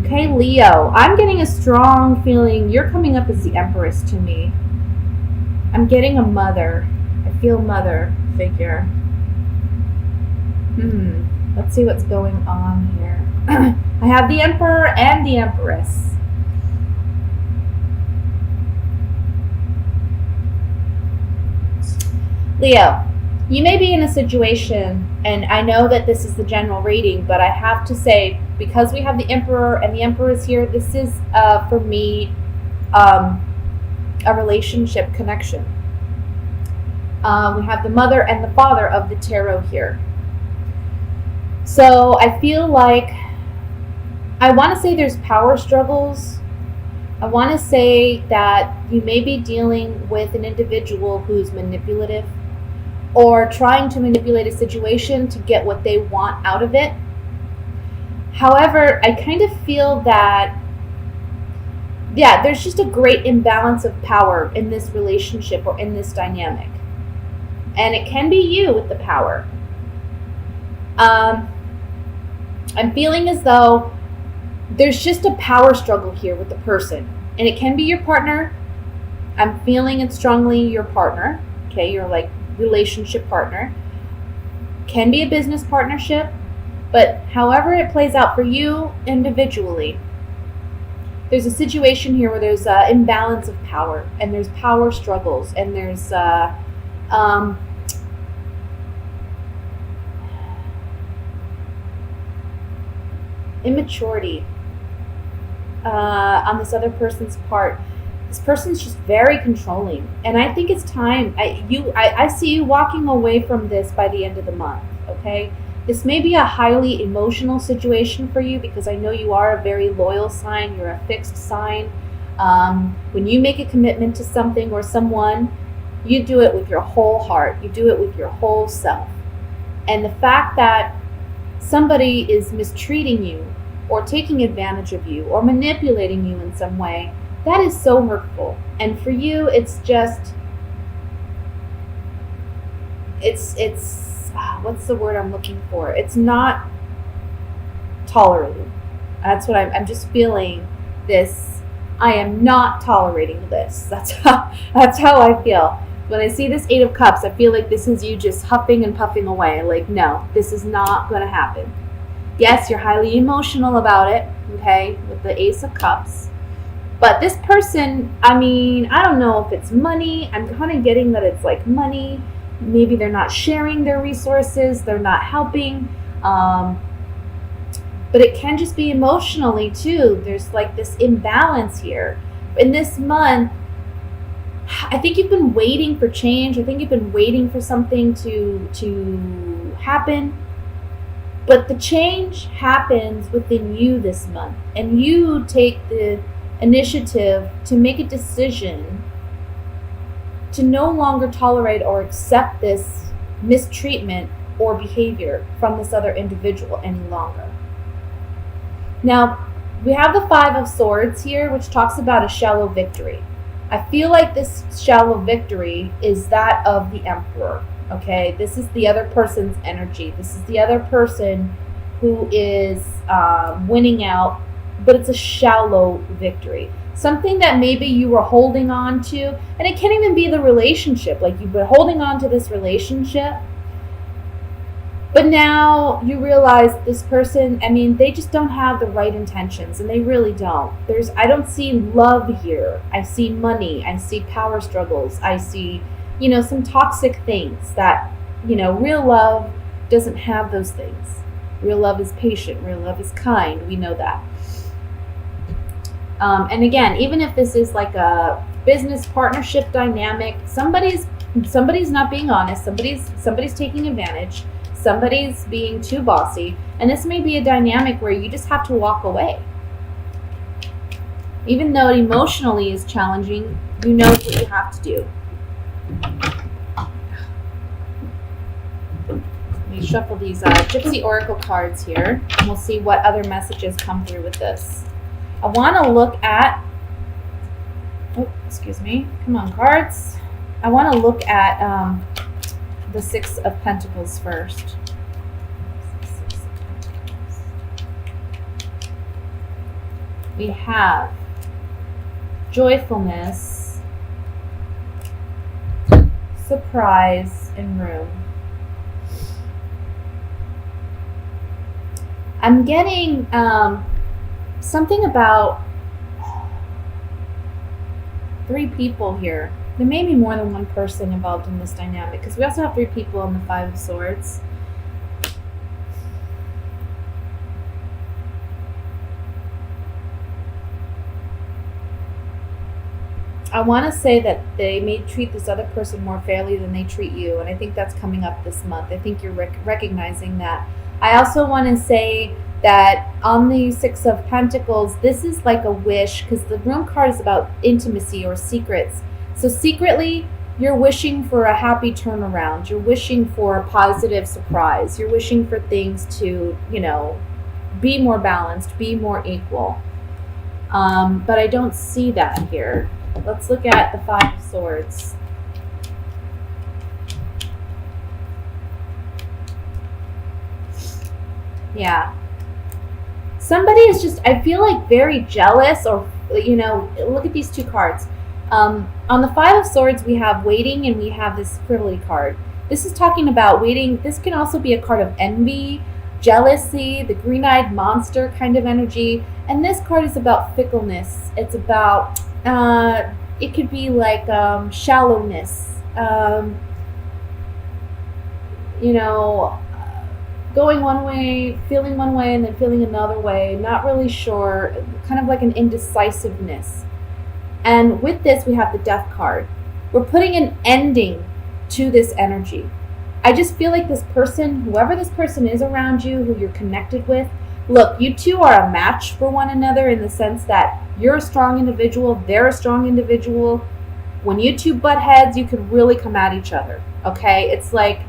Okay, Leo, I'm getting a strong feeling you're coming up as the Empress to me. I'm getting a mother. I feel mother figure. Let's see what's going on here. I have the Emperor and the Empress. Leo, you may be in a situation, and I know that this is the general reading, but I have to say, because we have the Emperor and the Empress here, this is, for me, a relationship connection. We have the mother and the father of the tarot here. So I feel like, I want to say there's power struggles. I want to say that you may be dealing with an individual who's manipulative or trying to manipulate a situation to get what they want out of it. However, I kind of feel that, yeah, there's just a great imbalance of power in this relationship or in this dynamic. And it can be you with the power. I'm feeling as though there's just a power struggle here with the person. And it can be your partner. I'm feeling it strongly your partner. Okay, your like relationship partner. Can be a business partnership. But however it plays out for you individually, there's a situation here where there's an imbalance of power. And there's power struggles. And there's immaturity on this other person's part. This person's just very controlling, and I think it's time. I see you walking away from this by the end of the month. Okay, this may be a highly emotional situation for you because I know you are a very loyal sign. You're a fixed sign. When you make a commitment to something or someone, you do it with your whole heart. You do it with your whole self. And the fact that somebody is mistreating you or taking advantage of you or manipulating you in some way, that is so hurtful. And for you, it's just, it's what's the word I'm looking for? It's not tolerated. That's what I'm just feeling this. I am not tolerating this. That's how I feel. When I see this Eight of Cups, I feel like this is you just huffing and puffing away. Like, no, this is not going to happen. Yes, you're highly emotional about it, okay, with the Ace of Cups. But this person, I mean, I don't know if it's money. I'm kind of getting that it's like money. Maybe they're not sharing their resources. They're not helping. But it can just be emotionally, too. There's like this imbalance here. In this month, I think you've been waiting for change. I think you've been waiting for something to happen. But the change happens within you this month. And you take the initiative to make a decision to no longer tolerate or accept this mistreatment or behavior from this other individual any longer. Now, we have the Five of Swords here, which talks about a shallow victory. I feel like this shallow victory is that of the Emperor. Okay, this is the other person's energy. This is the other person who is winning out, but it's a shallow victory. Something that maybe you were holding on to, and it can't even be the relationship. Like you've been holding on to this relationship, but now you realize this person, I mean, they just don't have the right intentions, and they really don't. I don't see love here. I see money. I see power struggles. I see, some toxic things that, real love doesn't have those things. Real love is patient. Real love is kind. We know that. And again, even if this is like a business partnership dynamic, somebody's not being honest. Somebody's taking advantage. Somebody's being too bossy. And this may be a dynamic where you just have to walk away. Even though it emotionally is challenging, you know what you have to do. Let me shuffle these Gypsy Oracle cards here, and we'll see what other messages come through with this. I want to look at, excuse me, come on cards. I want to look at the Six of Pentacles first. we have joyfulness, surprise, and room. I'm getting something about 3 people here. There may be more than one person involved in this dynamic because we also have 3 people on the 5 of Swords. I want to say that they may treat this other person more fairly than they treat you, and I think that's coming up this month. I think you're recognizing that. I also want to say that on the 6 of Pentacles, this is like a wish, because the Room card is about intimacy or secrets. So secretly, you're wishing for a happy turnaround. You're wishing for a positive surprise. You're wishing for things to, be more balanced, be more equal. But I don't see that here. Let's look at the 5 of Swords. Yeah. Somebody is just, I feel like, very jealous, or, look at these 2 cards. On the 5 of Swords, we have waiting, and we have this frivolity card. This is talking about waiting. This can also be a card of envy, jealousy, the green-eyed monster kind of energy. And this card is about fickleness. It's about, it could be like shallowness, going one way, feeling one way, and then feeling another way, not really sure, kind of like an indecisiveness. And with this, we have the Death card. We're putting an ending to this energy. I just feel like this person, whoever this person is around you, who you're connected with, look, you two are a match for one another in the sense that you're a strong individual, they're a strong individual. When you two butt heads, you could really come at each other, okay? It's like,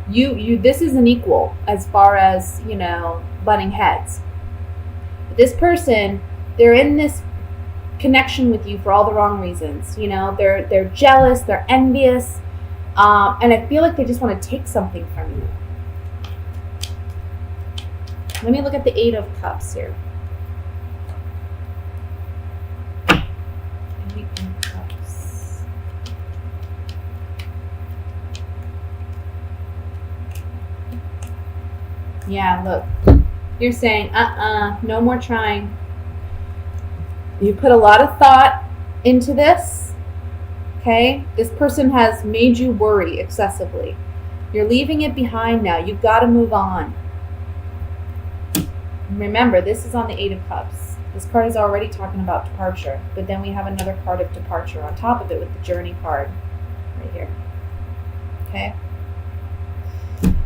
this is an equal as far as, butting heads. But this person, they're in this connection with you for all the wrong reasons. They're jealous, they're envious, and I feel like they just want to take something from you. Let me look at the 8 of Cups here. 8 of Cups. Yeah, look. You're saying, no more trying. You put a lot of thought into this, okay? This person has made you worry excessively. You're leaving it behind now. You've got to move on. Remember, this is on the 8 of Cups. This card is already talking about departure, but then we have another card of departure on top of it with the Journey card right here. Okay?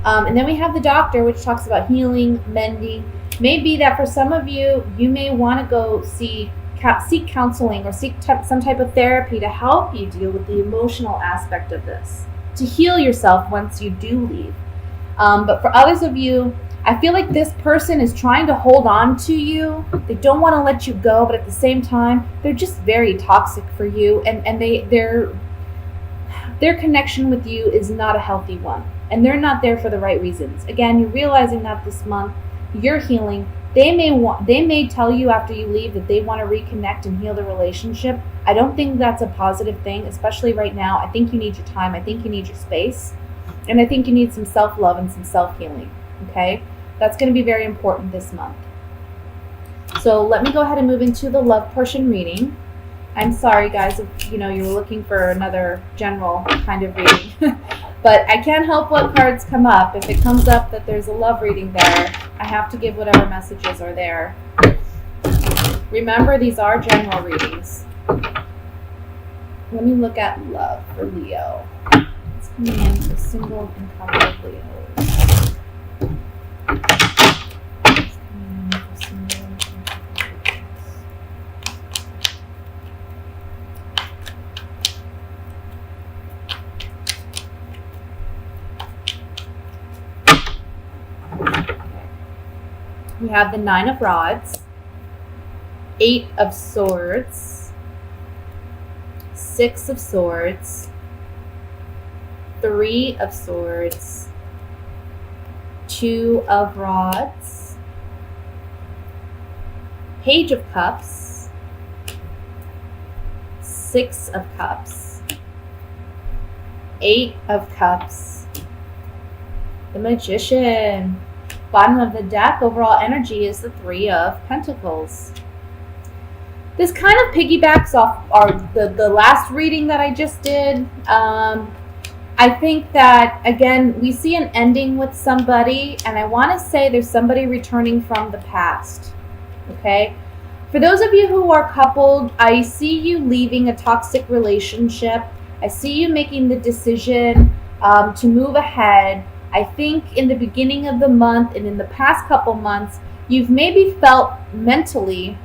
And then we have the Doctor, which talks about healing, mending. Maybe that for some of you, you may want to go seek counseling or seek some type of therapy to help you deal with the emotional aspect of this, to heal yourself once you do leave. But for others of you, I feel like this person is trying to hold on to you. They don't want to let you go, but at the same time, they're just very toxic for you, and their connection with you is not a healthy one, and they're not there for the right reasons. Again, you're realizing that this month, you're healing. They may tell you after you leave that they want to reconnect and heal the relationship. I don't think that's a positive thing, especially right now. I think you need your time. I think you need your space. And I think you need some self-love and some self-healing, okay? That's going to be very important this month. So let me go ahead and move into the love portion reading. I'm sorry, guys, if you were looking for another general kind of reading. But I can't help what cards come up. If it comes up that there's a love reading there, I have to give whatever messages are there. Remember, these are general readings. Let me look at love for Leo. It's coming in for single and couple of Leos. It's coming in for single and couple of Leos. We have the 9 of Rods, 8 of Swords, 6 of Swords, 3 of Swords, 2 of Rods, Page of Cups, Six of Cups, Eight of Cups, the Magician. Bottom of the deck, overall energy is the Three of Pentacles. This kind of piggybacks off the last reading that I just did. I think that, again, we see an ending with somebody, and I want to say there's somebody returning from the past, okay? For those of you who are coupled, I see you leaving a toxic relationship. I see you making the decision to move ahead. I think in the beginning of the month and in the past couple months, you've maybe felt mentally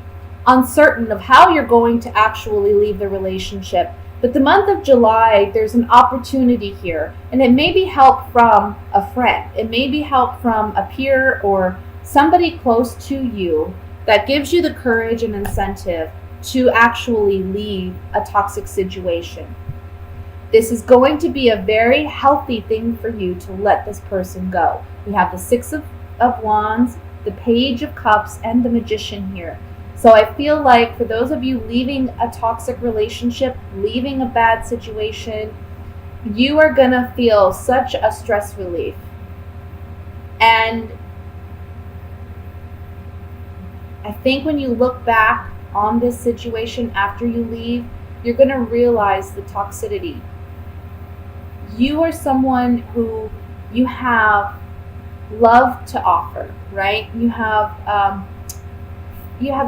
uncertain of how you're going to actually leave the relationship. But the month of July, there's an opportunity here, and it may be help from a friend. It may be help from a peer or somebody close to you that gives you the courage and incentive to actually leave a toxic situation. This is going to be a very healthy thing for you to let this person go. We have the Six of Wands, the Page of Cups, and the Magician here. So I feel like for those of you leaving a toxic relationship, leaving a bad situation, you are going to feel such a stress relief. And I think when you look back on this situation after you leave, you're going to realize the toxicity. You are someone who you have love to offer, right? You have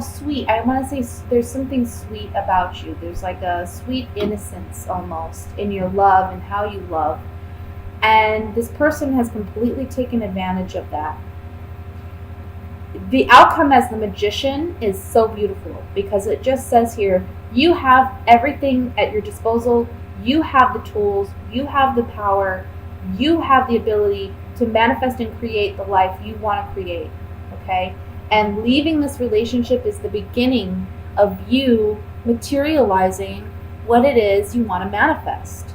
sweet, I want to say there's something sweet about you. There's like a sweet innocence almost in your love and how you love. And this person has completely taken advantage of that. The outcome as the Magician is so beautiful because it just says here, you have everything at your disposal. You have the tools. You have the power. You have the ability to manifest and create the life you want to create, okay? And leaving this relationship is the beginning of you materializing what it is you want to manifest.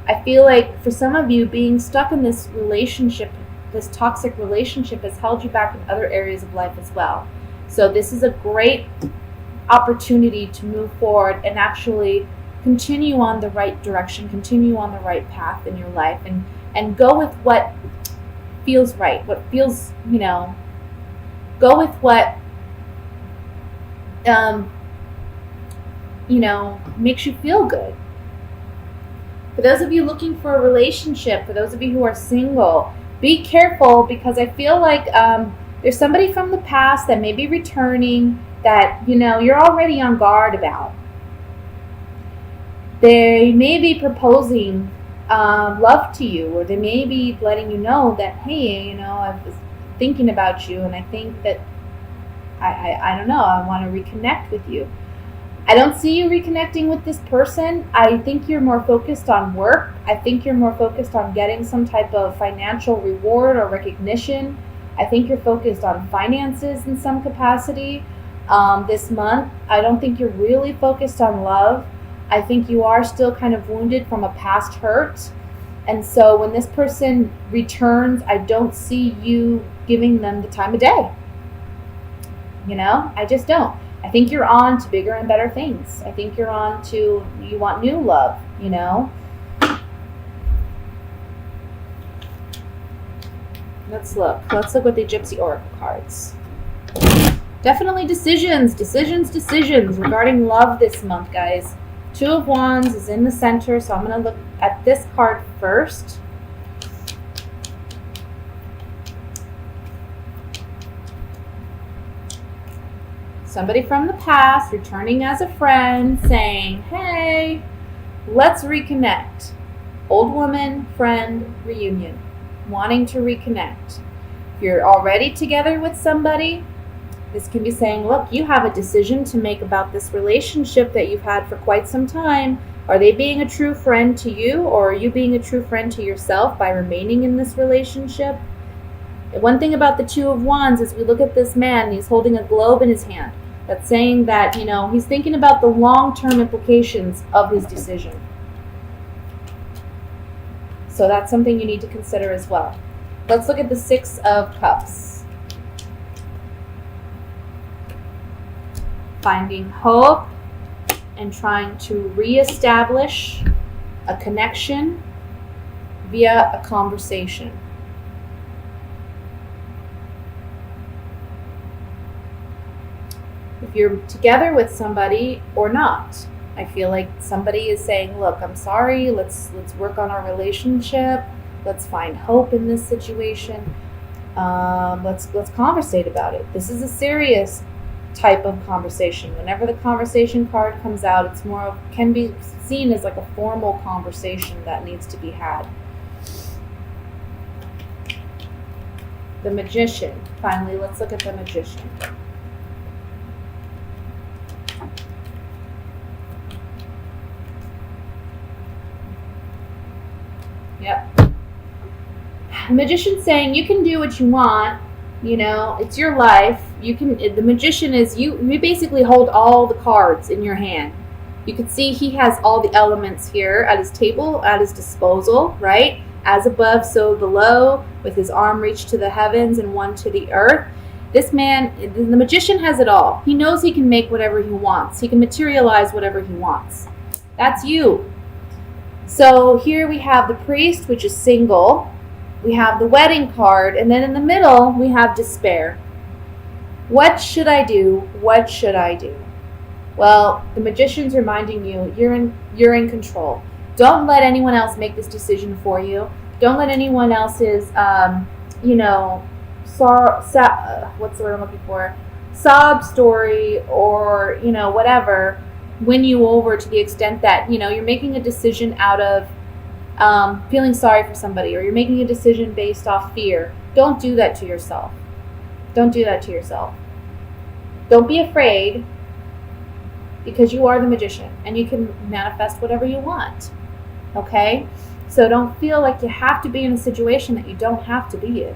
I feel like for some of you, being stuck in this relationship, this toxic relationship, has held you back in other areas of life as well. So this is a great opportunity to move forward and actually continue on the right direction, continue on the right path in your life, and go with what feels right, what feels, go with what, makes you feel good. For those of you looking for a relationship, for those of you who are single, be careful because I feel like there's somebody from the past that may be returning that, you're already on guard about. They may be proposing love to you, or they may be letting you know that, hey, I was thinking about you, and I think that I don't know, I want to reconnect with you. I don't see you reconnecting with this person. I think you're more focused on work. I think you're more focused on getting some type of financial reward or recognition. I think you're focused on finances in some capacity this month. I don't think you're really focused on love. I think you are still kind of wounded from a past hurt. And so when this person returns, I don't see you giving them the time of day. I just don't. I think you're on to bigger and better things. I think you're on to, you want new love, Let's look with the Gypsy Oracle cards. Definitely decisions regarding love this month, guys. Two of Wands is in the center, so I'm going to look at this card first. Somebody from the past returning as a friend saying, hey, let's reconnect. Old woman, friend, reunion. Wanting to reconnect. If you're already together with somebody, this can be saying, look, you have a decision to make about this relationship that you've had for quite some time. Are they being a true friend to you, or are you being a true friend to yourself by remaining in this relationship? One thing about the Two of Wands is we look at this man, he's holding a globe in his hand. That's saying that, he's thinking about the long-term implications of his decision. So that's something you need to consider as well. Let's look at the Six of Cups. finding hope and trying to reestablish a connection via a conversation. If you're together with somebody or not, I feel like somebody is saying, look, I'm sorry, let's work on our relationship, let's find hope in this situation, let's conversate about it. This is a serious type of conversation. Whenever the conversation card comes out, it's more of, can be seen as like a formal conversation that needs to be had. The Magician. Finally, let's look at the Magician. Yep. The Magician's saying you can do what you want. You know, it's your life. You can. The Magician is you. You basically hold all the cards in your hand. You can see he has all the elements here at his table, at his disposal, right? As above, so below, with his arm reached to the heavens and one to the earth. This man, the Magician, has it all. He knows he can make whatever he wants. He can materialize whatever he wants. That's you. So here we have the Priest, which is single. We have the Wedding card, and then in the middle we have despair. What should I do? What should I do? Well, the Magician's reminding you you're in control. Don't let anyone else make this decision for you. Don't let anyone else's what's the word I'm looking for? Sob story or whatever win you over to the extent that you're making a decision out of feeling sorry for somebody, or you're making a decision based off fear. Don't do that to yourself. Don't do that to yourself. Don't be afraid, because you are the Magician and you can manifest whatever you want. Okay? So don't feel like you have to be in a situation that you don't have to be in.